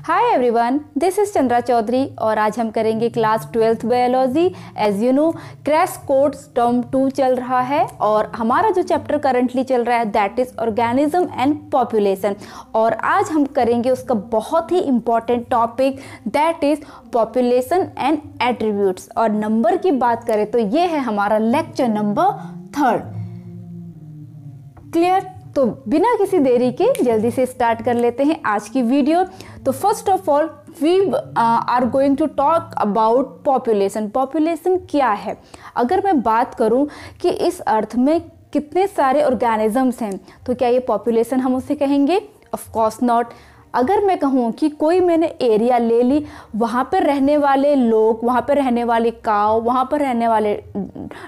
Hi everyone, this is Chandra Chaudhary और आज हम करेंगे class 12th biology. As you know crash course term 2 चल रहा है और हमारा जो चैप्टर करंटली चल रहा है that is organism and population. और आज हम करेंगे उसका बहुत ही important topic that is population and attributes. और नंबर की बात करें तो ये है हमारा लेक्चर नंबर 3। क्लियर? तो बिना किसी देरी के जल्दी से स्टार्ट कर लेते हैं आज की वीडियो। तो first of all we are going to talk about population. Population क्या है? अगर मैं बात करूं कि इस अर्थ में कितने सारे ऑर्गेनिजम्स हैं तो क्या ये पॉपुलेशन हम उसे कहेंगे? Of course not. अगर मैं कहूँ कि कोई मैंने एरिया ले ली, वहाँ पर रहने वाले लोग, वहाँ पर रहने वाले काव, वहाँ पर रहने वाले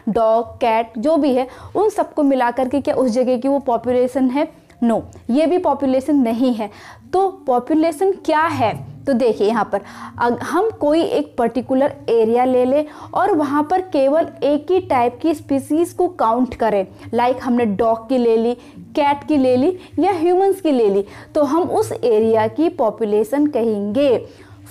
डॉग, कैट जो भी है, उन सबको मिलाकर के क्या उस जगह की वो पॉपुलेशन है? नो, ये भी पॉपुलेशन नहीं है। तो पॉपुलेशन क्या है? तो देखिए यहाँ पर हम कोई एक पर्टिकुलर एरिया ले लें और वहाँ पर केवल एक ही टाइप की स्पीसीज़ को काउंट करें। लाइक हमने डॉग की ले ली, कैट की ले ली या ह्यूमंस की ले ली, तो हम उस एरिया की पॉपुलेशन कहेंगे।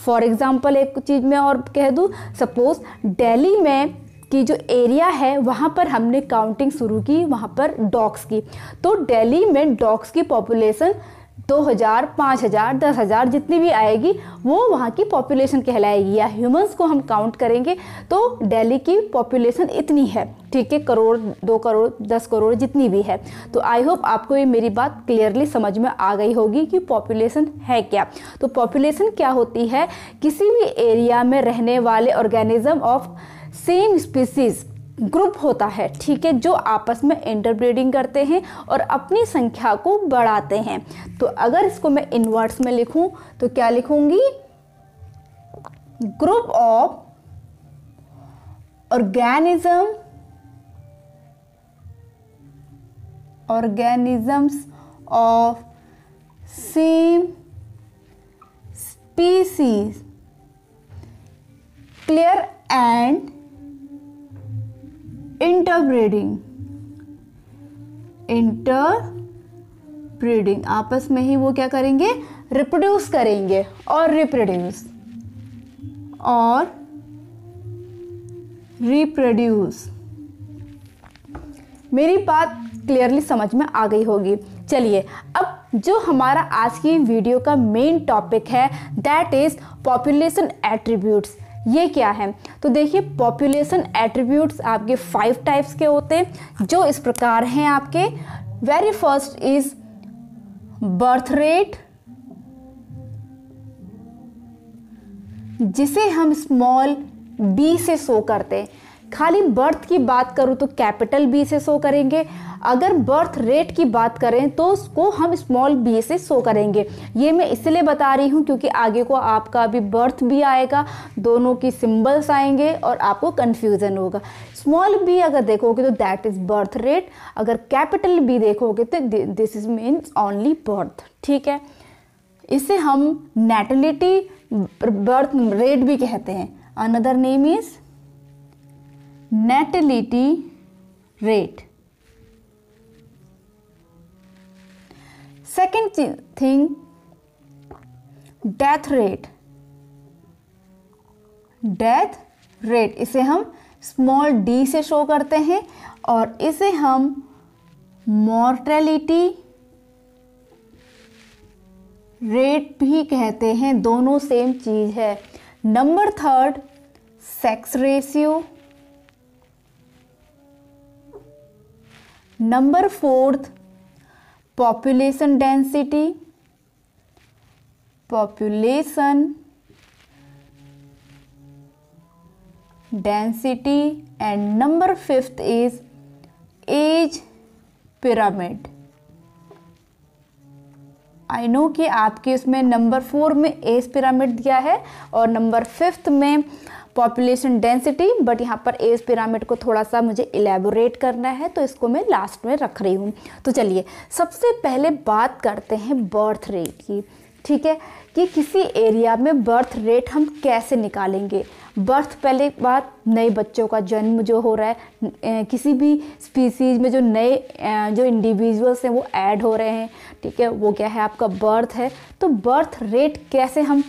फॉर एग्जांपल एक चीज़ मैं और कह दूँ, सपोज दिल्ली में की जो एरिया है वहाँ पर हमने काउंटिंग शुरू की वहाँ पर डॉग्स की, तो दिल्ली में डॉग्स की पॉपुलेशन 2000, 5000, 10,000 जितनी भी आएगी वो वहाँ की पॉपुलेशन कहलाएगी। या ह्यूमंस को हम काउंट करेंगे तो दिल्ली की पॉपुलेशन इतनी है, ठीक है, करोड़, 2 करोड़, 10 करोड़ जितनी भी है। तो आई होप आपको ये मेरी बात क्लियरली समझ में आ गई होगी कि पॉपुलेशन है क्या। तो पॉपुलेशन क्या होती है? किसी भी एरिया में रहने वाले organism of same species group होता है, ठीक है, जो आपस में इंटरब्रीडिंग करते हैं और अपनी संख्या को बढ़ाते हैं। तो अगर इसको मैं इनवर्स में लिखूं तो क्या लिखूंगी? Group of organisms of same species, clear, and interbreeding आपस में ही वो क्या करेंगे? रिप्रोड्यूस करेंगे और रिप्रोड्यूस। मेरी बात क्लियरली समझ में आ गई होगी। चलिए अब जो हमारा आज की वीडियो का मेन टॉपिक है दैट इज पॉपुलेशन एट्रीब्यूट्स। ये क्या है? तो देखिए पॉपुलेशन एट्रीब्यूट्स आपके 5 टाइप्स के होते हैं जो इस प्रकार हैं आपके। Very first is birth rate, जिसे हम स्मॉल b से शो करते हैं। खाली बर्थ की बात करूँ तो कैपिटल B से शो करेंगे, अगर बर्थ रेट की बात करें तो उसको हम स्मॉल b से शो करेंगे। ये मैं इसलिए बता रही हूँ क्योंकि आगे को आपका अभी बर्थ भी आएगा, दोनों की सिंबल्स आएंगे और आपको कन्फ्यूज़न होगा। स्मॉल b अगर देखोगे तो दैट इज़ बर्थ रेट, अगर कैपिटल B देखोगे तो this is means only birth, ठीक है। इसे हम नेटिलिटी बर्थ रेट भी कहते हैं। Another name is natality rate. Second thing, death rate. इसे हम स्मॉल d से शो करते हैं और इसे हम mortality रेट भी कहते हैं, दोनों सेम चीज है। Number 3 sex ratio. Number 4 population density, and number 5 is age pyramid. I know कि आपके इसमें नंबर 4 में एज पिरामिड दिया है और नंबर 5 में पॉपुलेशन डेंसिटी, बट यहाँ पर एज पिरामिड को थोड़ा सा मुझे इलेबोरेट करना है तो इसको मैं लास्ट में रख रही हूँ। तो चलिए सबसे पहले बात करते हैं बर्थ रेट की, ठीक है। कि किसी एरिया में बर्थ रेट हम कैसे निकालेंगे। बर्थ पहले बात, नए बच्चों का जन्म जो हो रहा है, किसी भी स्पीसीज में जो नए जो इंडिविजुअल्स हैं वो ऐड हो रहे हैं, ठीक है, वो क्या है आपका बर्थ है। तो बर्थ रेट कैसे हम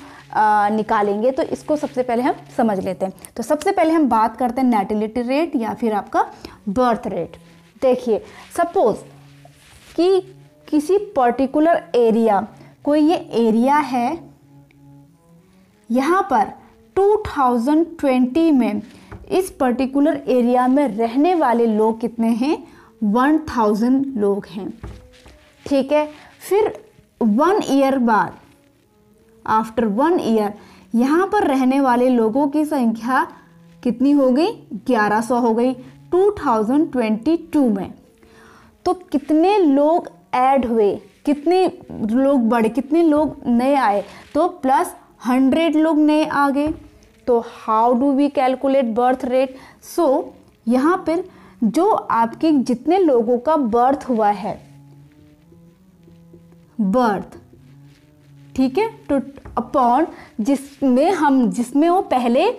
निकालेंगे, तो इसको सबसे पहले हम समझ लेते हैं। तो सबसे पहले हम बात करते हैं नैटिलिटी रेट या फिर आपका बर्थ रेट। देखिए, सपोज कि किसी पर्टिकुलर एरिया, कोई ये एरिया है, यहाँ पर 2020 में इस पर्टिकुलर एरिया में रहने वाले लोग कितने हैं, 1000 लोग हैं, ठीक है। फिर 1 ईयर बाद, आफ्टर 1 ईयर, यहाँ पर रहने वाले लोगों की संख्या कितनी हो गई, 1100 हो गई 2022 में। तो कितने लोग ऐड हुए, कितने लोग बढ़े, कितने लोग नए आए, तो प्लस 100 लोग नए आ गए। तो how do we calculate birth rate. So यहाँ पर जो आपके जितने लोगों का बर्थ हुआ है, बर्थ, ठीक है, तो अपॉन जिसमें वो पहले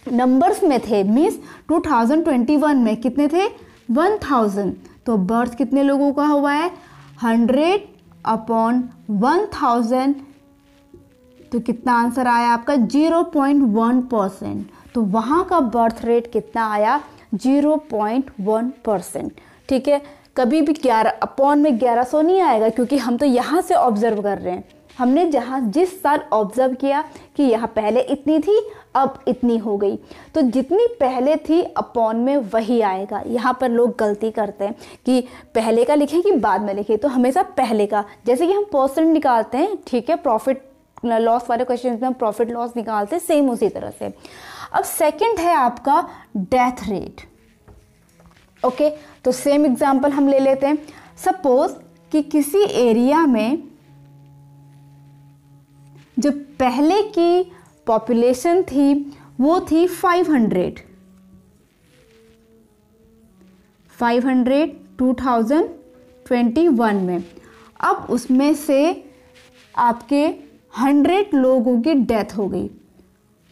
नंबर्स में थे, मीन्स 2021 में कितने थे, 1000। तो बर्थ कितने लोगों का हुआ है, 100 अपॉन 1000। तो कितना आंसर आया आपका, 0.1%। तो वहाँ का बर्थ रेट कितना आया, 0.1%, ठीक है। कभी भी 11 अपॉन में 1100 नहीं आएगा, क्योंकि हम तो यहाँ से ऑब्जर्व कर रहे हैं। हमने जिस साल ऑब्जर्व किया कि यहाँ पहले इतनी थी, अब इतनी हो गई, तो जितनी पहले थी अपॉन में वही आएगा। यहाँ पर लोग गलती करते हैं कि पहले का लिखे कि बाद में लिखे, तो हमेशा पहले का, जैसे कि हम परसेंट निकालते हैं, ठीक है, प्रॉफिट लॉस वाले क्वेश्चन में हम प्रॉफिट लॉस निकालते हैं, सेम उसी तरह से। अब सेकंड है आपका डेथ रेट। ओके, तो सेम एग्जांपल हम ले लेते हैं। सपोज कि किसी एरिया में जो पहले की पॉपुलेशन थी वो थी 500 2021 में। अब उसमें से आपके 100 लोगों की डेथ हो गई,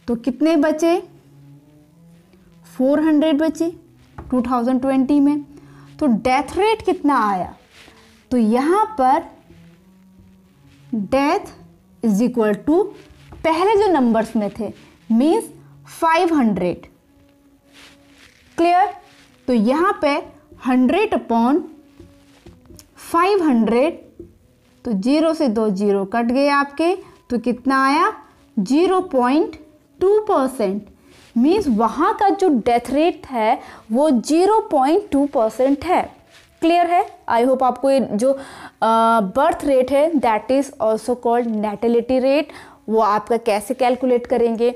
तो कितने बचे, 400 बचे 2020 में। तो डेथ रेट कितना आया, तो यहाँ पर डेथ इज इक्वल टू पहले जो नंबर्स में थे, मीन्स 500, क्लियर। तो यहाँ पे 100 अपॉन 500, तो 0 से 2 0 कट गए आपके, तो कितना आया, 0.2%। मीन्स वहाँ का जो डेथ रेट है वो 0.2% है। क्लियर है, आई होप आपको ये जो बर्थ रेट है that is also called natality rate, वो आपका कैसे कैलकुलेट करेंगे।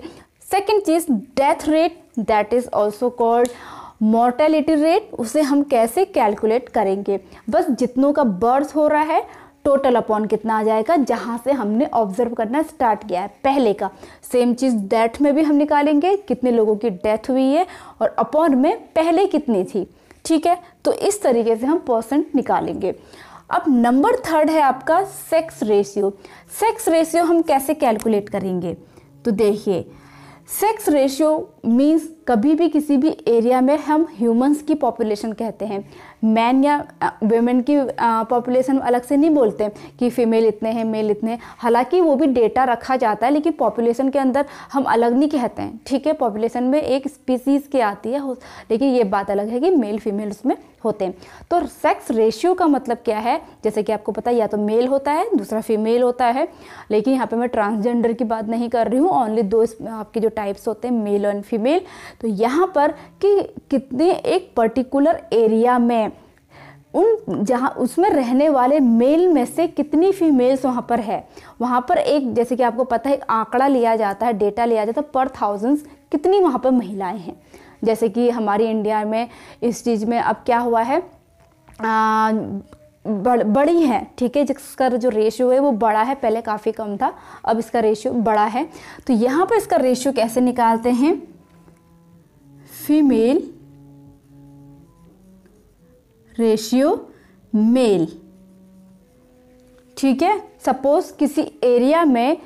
सेकेंड चीज death rate, that is also called mortality rate, उसे हम कैसे कैलकुलेट करेंगे। बस जितनों का बर्थ हो रहा है टोटल अपॉन कितना आ जाएगा, जहाँ से हमने ऑब्जर्व करना स्टार्ट किया है पहले का। सेम चीज़ डेथ में भी हम निकालेंगे, कितने लोगों की डेथ हुई है और अपॉन में पहले कितनी थी, ठीक है। तो इस तरीके से हम परसेंट निकालेंगे। अब नंबर थर्ड है आपका सेक्स रेशियो। सेक्स रेशियो हम कैसे कैलकुलेट करेंगे, तो देखिए सेक्स रेशियो मीन्स कभी भी किसी भी एरिया में हम ह्यूमंस की पॉपुलेशन कहते हैं, मैन या वुमेन की पॉपुलेशन अलग से नहीं बोलते कि फीमेल इतने हैं मेल इतने हैं। हालांकि वो भी डेटा रखा जाता है, लेकिन पॉपुलेशन के अंदर हम अलग नहीं कहते हैं, ठीक है। पॉपुलेशन में एक स्पीसीज़ की आती है, लेकिन ये बात अलग है कि मेल फीमेल उसमें होते हैं। तो सेक्स रेशियो का मतलब क्या है, जैसे कि आपको पता है या तो मेल होता है दूसरा फीमेल होता है, लेकिन यहाँ पे मैं ट्रांसजेंडर की बात नहीं कर रही हूँ, ओनली दो आपके जो टाइप्स होते हैं मेल और फीमेल। तो यहाँ पर कि कितने एक पर्टिकुलर एरिया में उन जहाँ उसमें रहने वाले मेल में से कितनी फीमेल्स वहाँ पर है, वहाँ पर एक जैसे कि आपको पता है एक आंकड़ा लिया जाता है, डेटा लिया जाता है पर थाउजेंड्स कितनी वहाँ पर महिलाएं हैं। जैसे कि हमारी इंडिया में इस चीज़ में अब क्या हुआ है, बड़ी है, ठीक है, जिसका जो रेशियो है वो बड़ा है, पहले काफ़ी कम था, अब इसका रेशियो बड़ा है। तो यहाँ पर इसका रेशियो कैसे निकालते हैं, फीमेल रेशियो मेल, ठीक है। सपोज किसी एरिया में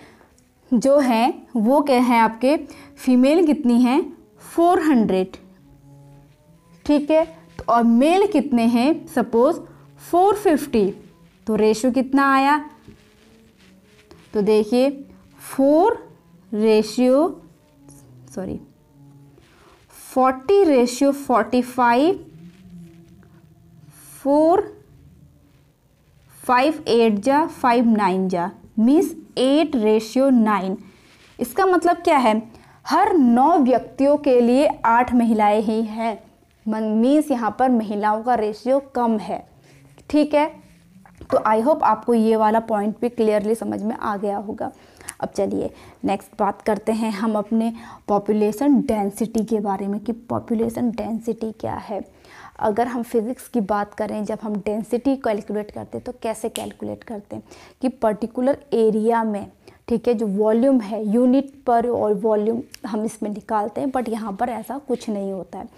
जो हैं वो क्या हैं आपके, फीमेल कितनी हैं 400, ठीक है, तो और मेल कितने हैं सपोज 450, तो रेशियो कितना आया, तो देखिए 40:45, 4 5 8 जा 5 9 जा मीन्स 8:9। इसका मतलब क्या है, हर 9 व्यक्तियों के लिए 8 महिलाएं ही हैं, मीन्स यहाँ पर महिलाओं का रेशियो कम है, ठीक है। तो आई होप आपको ये वाला पॉइंट भी क्लियरली समझ में आ गया होगा। अब चलिए नेक्स्ट बात करते हैं हम अपने पॉपुलेशन डेंसिटी के बारे में कि पॉपुलेशन डेंसिटी क्या है। अगर हम फिज़िक्स की बात करें, जब हम डेंसिटी कैलकुलेट करते हैं तो कैसे कैलकुलेट करते हैं कि पर्टिकुलर एरिया में, ठीक है, जो वॉल्यूम है यूनिट पर और वॉल्यूम हम इसमें निकालते हैं, बट यहाँ पर ऐसा कुछ नहीं होता है।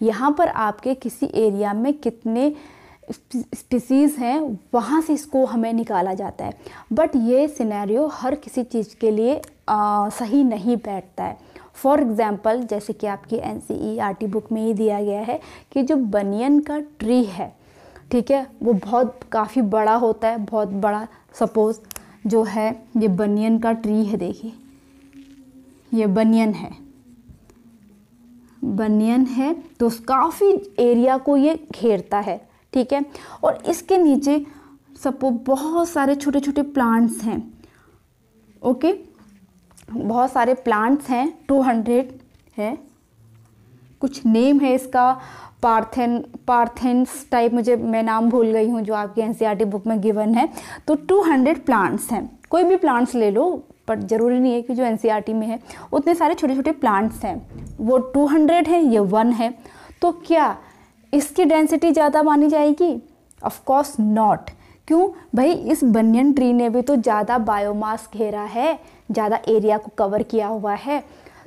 यहाँ पर आपके किसी एरिया में कितने स्पीसीज़ हैं वहाँ से इसको हमें निकाला जाता है, बट ये सिनेरियो हर किसी चीज़ के लिए सही नहीं बैठता है। फॉर एग्ज़ाम्पल जैसे कि आपकी NCERT बुक में ही दिया गया है कि जो बनियन का ट्री है, ठीक है, वो बहुत काफ़ी बड़ा होता है, बहुत बड़ा। सपोज़ जो है ये बनियन का ट्री है, देखिए ये बनियन है तो काफ़ी एरिया को ये घेरता है, ठीक है, और इसके नीचे सपोज बहुत सारे छोटे छोटे प्लांट्स हैं, ओके, बहुत सारे प्लांट्स हैं, 200 है, कुछ नेम है इसका, पार्थेंस टाइप, मैं नाम भूल गई हूँ, जो आपकी NCERT बुक में गिवन है। तो 200 प्लांट्स हैं, कोई भी प्लांट्स ले लो, पर ज़रूरी नहीं है कि जो NCERT में है उतने सारे छोटे छोटे प्लांट्स हैं, वो 200 हैं, ये 1 है, तो क्या इसकी डेंसिटी ज़्यादा मानी जाएगी? Of course not. क्यों भाई, इस बनियन ट्री ने भी तो ज़्यादा बायोमास घेरा है, ज़्यादा एरिया को कवर किया हुआ है।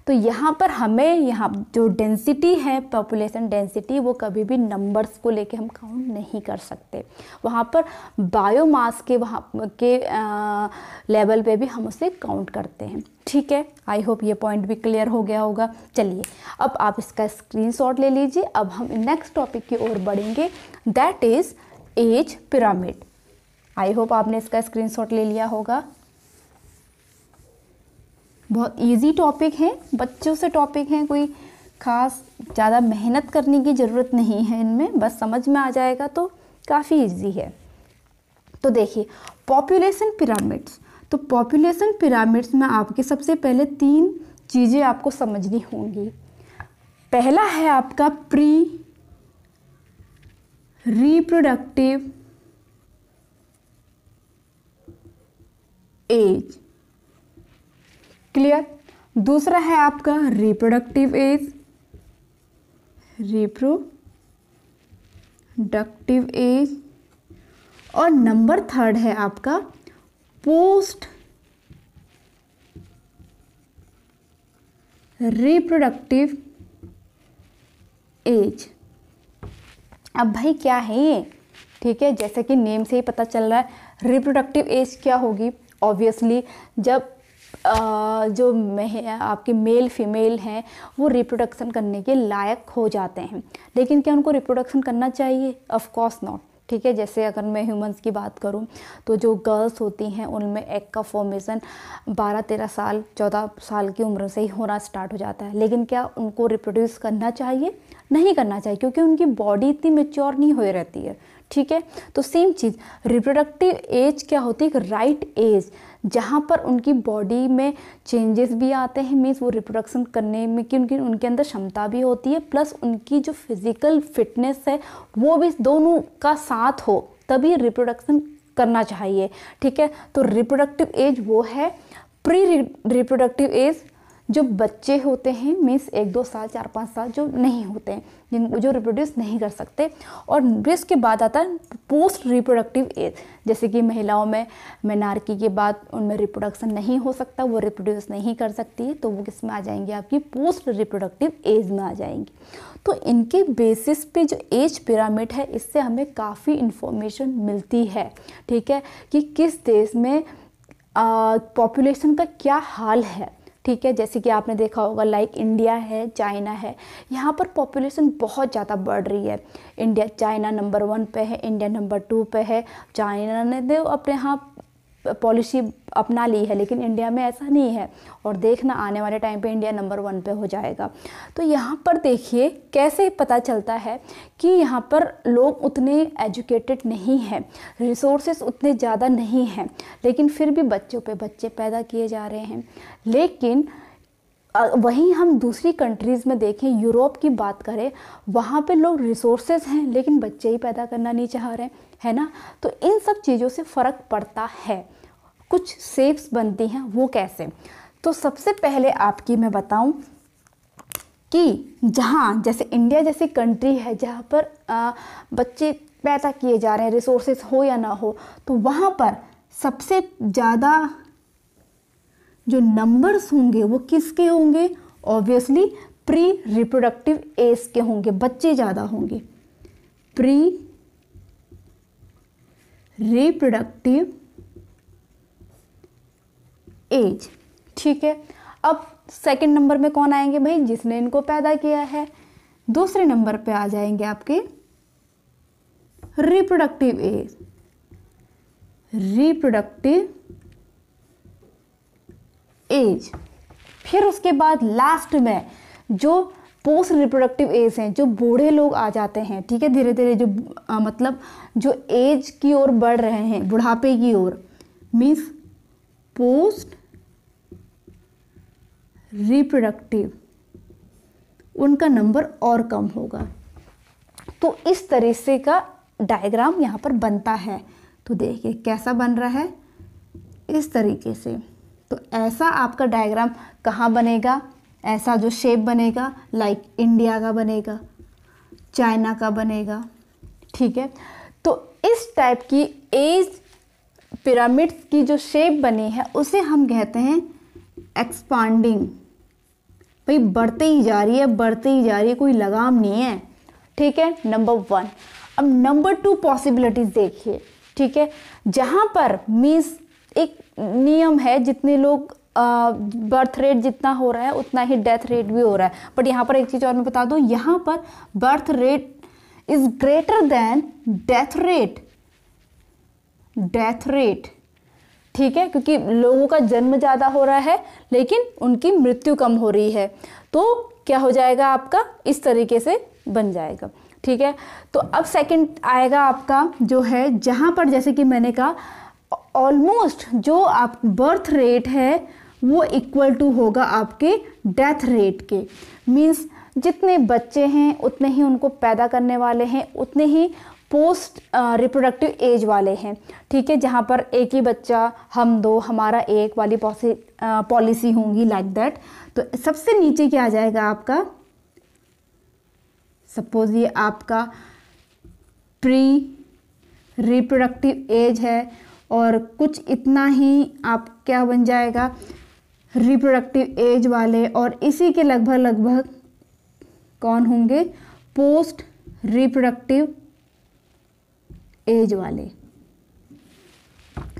तो यहाँ पर हमें यहाँ जो डेंसिटी है, पॉपुलेशन डेंसिटी, वो कभी भी नंबर्स को लेके हम काउंट नहीं कर सकते, वहाँ पर बायोमास के लेवल पे भी हम उसे काउंट करते हैं, ठीक है। आई होप ये पॉइंट भी क्लियर हो गया होगा। चलिए अब आप इसका स्क्रीनशॉट ले लीजिए। अब हम नेक्स्ट टॉपिक की ओर बढ़ेंगे, that is age pyramid. I hope आपने इसका स्क्रीनशॉट ले लिया होगा। बहुत इजी टॉपिक है, बच्चों से टॉपिक है, कोई ख़ास ज़्यादा मेहनत करने की ज़रूरत नहीं है इनमें, बस समझ में आ जाएगा तो काफ़ी इजी है। तो देखिए पॉपुलेशन पिरामिड्स, तो पॉपुलेशन पिरामिड्स में आपके सबसे पहले 3 चीज़ें आपको समझनी होंगी। पहला है आपका प्री रिप्रोडक्टिव एज, क्लियर। दूसरा है आपका रिप्रोडक्टिव एज, और नंबर 3 है आपका पोस्ट रिप्रोडक्टिव एज। अब भाई क्या है ये, ठीक है, जैसे कि नेम से ही पता चल रहा है, रिप्रोडक्टिव एज क्या होगी। ऑब्वियसली जब जो आपके मेल फीमेल हैं वो रिप्रोडक्शन करने के लायक हो जाते हैं, लेकिन क्या उनको रिप्रोडक्शन करना चाहिए? ऑफ कोर्स नॉट, ठीक है। जैसे अगर मैं ह्यूमंस की बात करूं तो जो गर्ल्स होती हैं उनमें एग का फॉर्मेशन 12-13 साल 14 साल की उम्र से ही होना स्टार्ट हो जाता है, लेकिन क्या उनको रिप्रोड्यूस करना चाहिए? नहीं करना चाहिए, क्योंकि उनकी बॉडी इतनी मैच्योर नहीं हो रहती है, ठीक है। तो सेम चीज़ रिप्रोडक्टिव एज क्या होती है? एक राइट एज जहाँ पर उनकी बॉडी में चेंजेस भी आते हैं, मीन्स वो रिप्रोडक्शन करने में कि उनके अंदर क्षमता भी होती है, प्लस उनकी जो फिजिकल फिटनेस है वो भी दोनों का साथ हो, तभी रिप्रोडक्शन करना चाहिए, ठीक है। तो रिप्रोडक्टिव एज वो है। प्री रिप्रोडक्टिव एज जो बच्चे होते हैं, मीन्स 1-2 साल 4-5 साल जो नहीं होते हैं, जो रिप्रोड्यूस नहीं कर सकते, और इसके बाद आता है पोस्ट रिप्रोडक्टिव एज, जैसे कि महिलाओं में मेनार्की के बाद उनमें रिप्रोडक्शन नहीं हो सकता, वो रिप्रोड्यूस नहीं कर सकती है, तो वो किस में आ जाएंगी? आपकी पोस्ट रिप्रोडक्टिव एज में आ जाएंगी। तो इनके बेसिस पे जो एज पिरामिड है, इससे हमें काफ़ी इन्फॉर्मेशन मिलती है, ठीक है, कि किस देश में पॉपुलेशन का क्या हाल है, ठीक है। जैसे कि आपने देखा होगा लाइक इंडिया है, चाइना है, यहाँ पर पॉपुलेशन बहुत ज़्यादा बढ़ रही है। चाइना नंबर 1 पे है, इंडिया नंबर 2 पे है। चाइना ने तो अपने यहाँ पॉलिसी अपना ली है, लेकिन इंडिया में ऐसा नहीं है, और देखना आने वाले टाइम पे इंडिया नंबर 1 पे हो जाएगा। तो यहाँ पर देखिए कैसे पता चलता है कि यहाँ पर लोग उतने एजुकेटेड नहीं हैं, रिसोर्सेस उतने ज़्यादा नहीं हैं, लेकिन फिर भी बच्चों पे बच्चे पैदा किए जा रहे हैं। लेकिन वहीं हम दूसरी कंट्रीज़ में देखें, यूरोप की बात करें, वहाँ पे लोग रिसोर्सेज हैं लेकिन बच्चे ही पैदा करना नहीं चाह रहे, है ना। तो इन सब चीज़ों से फ़र्क पड़ता है, कुछ शेप्स बनती हैं, वो कैसे। तो सबसे पहले आपकी मैं बताऊं कि जहाँ जैसे इंडिया जैसी कंट्री है जहाँ पर बच्चे पैदा किए जा रहे हैं, रिसोर्सेज हो या ना हो, तो वहाँ पर सबसे ज़्यादा जो नंबर्स होंगे वो किसके होंगे, ऑब्वियसली प्री रिप्रोडक्टिव एज के होंगे, बच्चे ज़्यादा होंगे। प्री रिप्रोडक्टिव एज, ठीक है। अब सेकंड नंबर में कौन आएंगे भाई, जिसने इनको पैदा किया है। दूसरे नंबर पे आ जाएंगे आपके रिप्रोडक्टिव एज, रिप्रोडक्टिव एज। फिर उसके बाद लास्ट में जो पोस्ट रिप्रोडक्टिव एज हैं, जो बूढ़े लोग आ जाते हैं, ठीक है, धीरे धीरे जो मतलब जो एज की ओर बढ़ रहे हैं, बुढ़ापे की ओर, मीन्स पोस्ट रिप्रोडक्टिव, उनका नंबर और कम होगा। तो इस तरह से का डायग्राम यहाँ पर बनता है। तो देखिए कैसा बन रहा है, इस तरीके से। तो ऐसा आपका डायग्राम कहाँ बनेगा, ऐसा जो शेप बनेगा लाइक इंडिया का बनेगा, चाइना का बनेगा, ठीक है। तो इस टाइप की एज पिरामिड की जो शेप बनी है उसे हम कहते हैं एक्सपांडिंग। भाई बढ़ते ही जा रही है, बढ़ते ही जा रही है, कोई लगाम नहीं है, ठीक है, नंबर 1। अब नंबर 2 पॉसिबिलिटीज देखिए, ठीक है, जहाँ पर मीन्स एक नियम है, जितने लोग बर्थ रेट जितना हो रहा है उतना ही डेथ रेट भी हो रहा है। बट यहाँ पर एक चीज़ और मैं बता दूँ, यहाँ पर birth rate is greater than death rate, death rate, ठीक है, क्योंकि लोगों का जन्म ज़्यादा हो रहा है लेकिन उनकी मृत्यु कम हो रही है। तो क्या हो जाएगा आपका, इस तरीके से बन जाएगा, ठीक है। तो अब सेकंड आएगा आपका जो है, जहाँ पर जैसे कि मैंने कहा ऑलमोस्ट जो आप बर्थ रेट है वो इक्वल टू होगा आपके डेथ रेट के। मीन्स जितने बच्चे हैं उतने ही उनको पैदा करने वाले हैं, उतने ही पोस्ट रिप्रोडक्टिव एज वाले हैं, ठीक है। जहाँ पर एक ही बच्चा, हम दो, हमारा एक वाली पॉलिसी होंगी लाइक दैट। तो सबसे नीचे क्या आ जाएगा आपका, सपोज ये आपका प्री रिप्रोडक्टिव एज है और कुछ इतना ही आप क्या बन जाएगा, रिप्रोडक्टिव एज वाले, और इसी के लगभग लगभग कौन होंगे, पोस्ट रिप्रोडक्टिव एज वाले।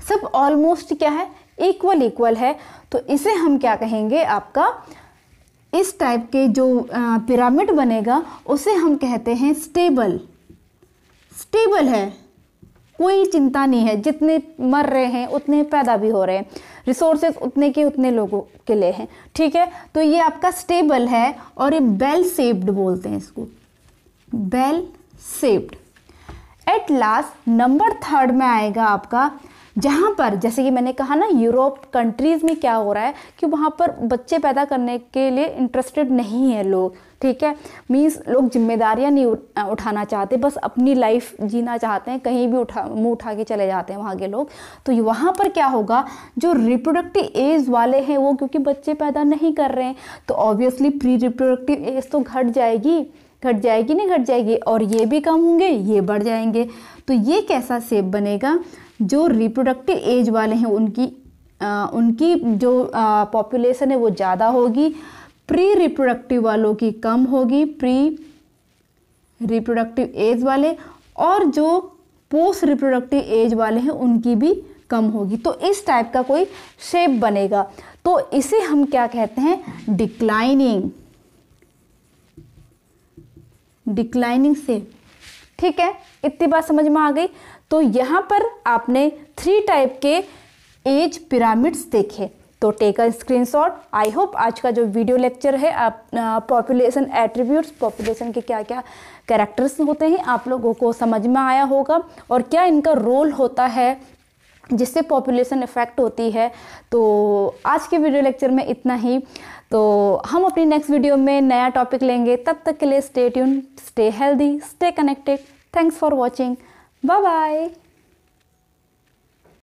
सब ऑलमोस्ट क्या है, इक्वल इक्वल है। तो इसे हम क्या कहेंगे, आपका इस टाइप के जो पिरामिड बनेगा उसे हम कहते हैं स्टेबल। स्टेबल है, कोई चिंता नहीं है, जितने मर रहे हैं उतने पैदा भी हो रहे हैं, रिसोर्सेज उतने के उतने लोगों के लिए हैं, ठीक है। तो ये आपका स्टेबल है और ये बेल शेप्ड बोलते हैं इसको, bell shaped. At last number 3 में आएगा आपका, जहाँ पर जैसे कि मैंने कहा ना, यूरोप कंट्रीज़ में क्या हो रहा है कि वहाँ पर बच्चे पैदा करने के लिए इंटरेस्टेड नहीं है लोग, ठीक है। मीन्स लोग जिम्मेदारियाँ नहीं उठाना चाहते, बस अपनी लाइफ जीना चाहते हैं, कहीं भी मुँह उठा के चले जाते हैं वहाँ के लोग। तो वहाँ पर क्या होगा, जो रिप्रोडक्टिव एज वाले हैं वो क्योंकि बच्चे पैदा नहीं कर रहे हैं, तो ऑब्वियसली प्री रिप्रोडक्टिव एज तो घट जाएगी नहीं घट जाएगी, और ये भी कम होंगे, ये बढ़ जाएंगे। तो ये कैसा शेप बनेगा, जो रिप्रोडक्टिव एज वाले हैं उनकी जो पॉपुलेशन है वो ज़्यादा होगी, प्री रिप्रोडक्टिव वालों की कम होगी, प्री रिप्रोडक्टिव एज वाले, और जो पोस्ट रिप्रोडक्टिव एज वाले हैं उनकी भी कम होगी, तो इस टाइप का कोई शेप बनेगा, तो इसे हम क्या कहते हैं, डिक्लाइनिंग, डिक्लाइनिंग शेप। ठीक है, इतनी बात समझ में आ गई। तो यहाँ पर आपने 3 टाइप के एज पिरामिड्स देखे, तो take a screenshot. I hope आज का जो वीडियो लेक्चर है आप पॉपुलेशन एट्रीब्यूट्स, पॉपुलेशन के क्या क्या कैरेक्टर्स होते हैं, आप लोगों को समझ में आया होगा, और क्या इनका रोल होता है जिससे पॉपुलेशन इफेक्ट होती है। तो आज के वीडियो लेक्चर में इतना ही, तो हम अपनी नेक्स्ट वीडियो में नया टॉपिक लेंगे। तब तक के लिए stay tune, stay healthy, stay connected. Thanks for watching, bye bye.